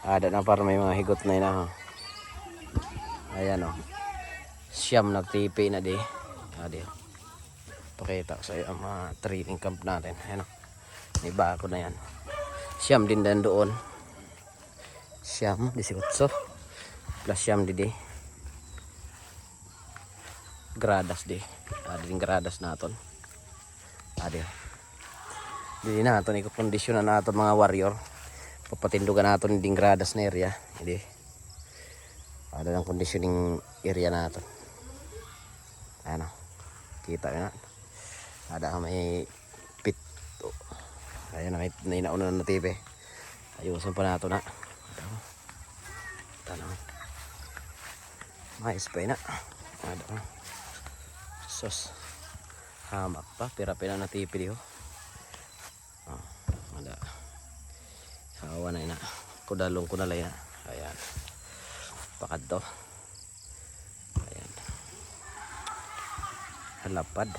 Ada na para may mga higot na yun. Ayan o. Siyam nagtipi na di. Adi. Pakita ko sa iyo ang mga training camp natin. Ayan o. May bako na yan. Siyam din dan doon. Siyam, 18. Plus siyam di. Gradas di. Adi din gradas natin. Adi. Di natin ikukondisyonan natin mga warrior. Papatindugan natin din gradas na area. Hindi. Ada ng conditioning area natin. Ayan o. Kita nyo na. Ada may pit. Ayan na, may nauna na TV. Ayusan pa nato na. Tanong. Mais pa na. Ada o. Sos. Hamak pa. Pira-pira na TV di o. Ada. Hawa na ina. Kudalong ko na lang na. Ayan. Pakad to. Ayan. Halapad.